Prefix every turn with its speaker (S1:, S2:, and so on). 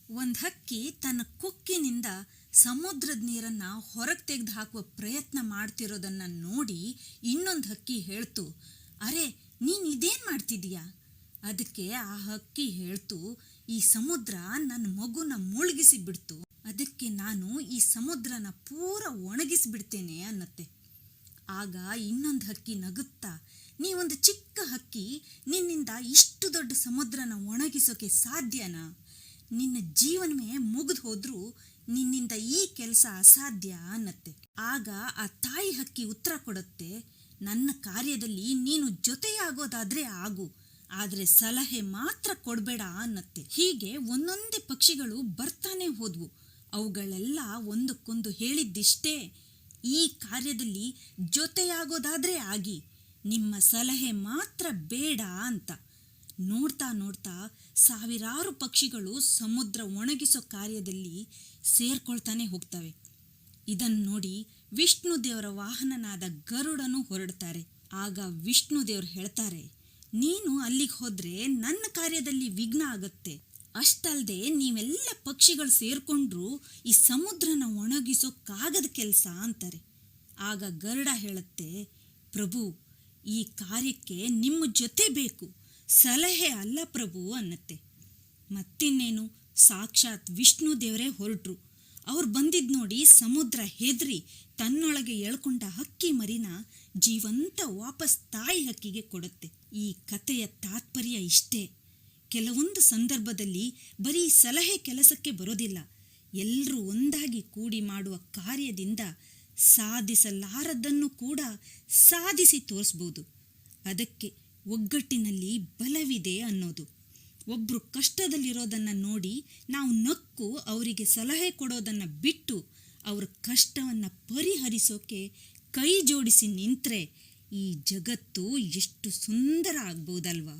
S1: ಒಂದು ಹಕ್ಕಿ ತನ್ನ ಕೊಕ್ಕಿನಿಂದ ಸಮುದ್ರದ ನೀರನ್ನ ಹೊರಗೆ ತೆಗೆದು ಹಾಕುವ ಪ್ರಯತ್ನ ಮಾಡ್ತಿರೋದನ್ನ ನೋಡಿ ಇನ್ನೊಂದು ಹಕ್ಕಿ ಹೇಳ್ತು, ಅರೆ ನೀನು ಇದೇನು ಮಾಡ್ತಿದೀಯಾ? ಅದಕ್ಕೆ ಆ ಹಕ್ಕಿ ಹೇಳ್ತು, ಈ ಸಮುದ್ರ ನನ್ನ ಮಗುನ ಮುಳುಗಿಸಿ ಬಿಡ್ತು, ಅದಕ್ಕೆ ನಾನು ಈ ಸಮುದ್ರನ ಪೂರ ಒಣಗಿಸಿಬಿಡ್ತೇನೆ ಅನ್ನತ್ತೆ. ಆಗ ಇನ್ನೊಂದು ಹಕ್ಕಿ ನಗುತ್ತಾ, ನೀವೊಂದು ಚಿಕ್ಕ ಹಕ್ಕಿ, ನಿನ್ನಿಂದ ಇಷ್ಟು ದೊಡ್ಡ ಸಮುದ್ರನ ಒಣಗಿಸೋಕೆ ಸಾಧ್ಯನಾ? ನಿನ್ನ ಜೀವನವೇ ಮುಗಿದು ಹೋದ್ರೂ ನಿನ್ನಿಂದ ಈ ಕೆಲಸ ಅಸಾಧ್ಯ ಅನ್ನತ್ತೆ. ಆಗ ಆ ತಾಯಿ ಹಕ್ಕಿ ಉತ್ತರ ಕೊಡುತ್ತೆ, ನನ್ನ ಕಾರ್ಯದಲ್ಲಿ ನೀನು ಜೊತೆಯಾಗೋದಾದ್ರೆ ಆಗು, ಆದರೆ ಸಲಹೆ ಮಾತ್ರ ಕೊಡಬೇಡ ಅನ್ನತ್ತೆ. ಹೀಗೆ ಒಂದೊಂದೇ ಪಕ್ಷಿಗಳು ಬರ್ತಾನೆ ಹೋದ್ವು. ಅವುಗಳೆಲ್ಲ ಒಂದಕ್ಕೊಂದು ಹೇಳಿದ್ದಿಷ್ಟೇ, ಈ ಕಾರ್ಯದಲ್ಲಿ ಜೊತೆಯಾಗೋದಾದ್ರೆ ಆಗಿ, ನಿಮ್ಮ ಸಲಹೆ ಮಾತ್ರ ಬೇಡ ಅಂತ. ನೋಡ್ತಾ ನೋಡ್ತಾ ಸಾವಿರಾರು ಪಕ್ಷಿಗಳು ಸಮುದ್ರ ಒಣಗಿಸೋ ಕಾರ್ಯದಲ್ಲಿ ಸೇರ್ಕೊಳ್ತಾನೆ ಹೋಗ್ತವೆ. ಇದನ್ನು ನೋಡಿ ವಿಷ್ಣು ದೇವರ ವಾಹನನಾದ ಗರುಡನು ಹೊರಡ್ತಾರೆ. ಆಗ ವಿಷ್ಣು ದೇವರು ಹೇಳ್ತಾರೆ, ನೀನು ಅಲ್ಲಿಗೆ ಹೋದ್ರೆ ನನ್ನ ಕಾರ್ಯದಲ್ಲಿ ವಿಘ್ನ ಆಗುತ್ತೆ, ಅಷ್ಟಲ್ಲದೆ ನೀವೆಲ್ಲ ಪಕ್ಷಿಗಳು ಸೇರ್ಕೊಂಡ್ರು ಈ ಸಮುದ್ರನ ಒಣಗಿಸೋಕ್ಕಾಗದ ಕೆಲಸ ಅಂತಾರೆ. ಆಗ ಗರುಡ ಹೇಳುತ್ತೆ, ಪ್ರಭು, ಈ ಕಾರ್ಯಕ್ಕೆ ನಿಮ್ಮ ಜೊತೆ ಬೇಕು, ಸಲಹೆ ಅಲ್ಲ ಪ್ರಭು ಅನ್ನತ್ತೆ. ಮತ್ತಿನ್ನೇನು, ಸಾಕ್ಷಾತ್ ವಿಷ್ಣು ದೇವರೇ ಹೊರಟ್ರು. ಅವ್ರು ಬಂದಿದ್ದು ನೋಡಿ ಸಮುದ್ರ ಹೆದರಿ ತನ್ನೊಳಗೆ ಎಳ್ಕೊಂಡ ಹಕ್ಕಿ ಮರಿನ ಜೀವಂತ ವಾಪಸ್ ತಾಯಿ ಹಕ್ಕಿಗೆ ಕೊಡುತ್ತೆ. ಈ ಕಥೆಯ ತಾತ್ಪರ್ಯ ಇಷ್ಟೇ, ಕೆಲವೊಂದು ಸಂದರ್ಭದಲ್ಲಿ ಬರೀ ಸಲಹೆ ಕೆಲಸಕ್ಕೆ ಬರೋದಿಲ್ಲ, ಎಲ್ಲರೂ ಒಂದಾಗಿ ಕೂಡಿ ಮಾಡುವ ಕಾರ್ಯದಿಂದ ಸಾಧಿಸಲಾರದನ್ನು ಕೂಡ ಸಾಧಿಸಿ ತೋರಿಸ್ಬೋದು. ಅದಕ್ಕೆ ಒಗ್ಗಟ್ಟಿನಲ್ಲಿ ಬಲವಿದೆ ಅನ್ನೋದು. ಒಬ್ಬರು ಕಷ್ಟದಲ್ಲಿರೋದನ್ನು ನೋಡಿ ನಾವು ನಕ್ಕು ಅವರಿಗೆ ಸಲಹೆ ಕೊಡೋದನ್ನು ಬಿಟ್ಟು ಅವ್ರ ಕಷ್ಟವನ್ನು ಪರಿಹರಿಸೋಕೆ ಕೈ ಜೋಡಿಸಿ ನಿಂತರೆ ಈ ಜಗತ್ತು ಎಷ್ಟು ಸುಂದರ ಆಗ್ಬೋದಲ್ವಾ?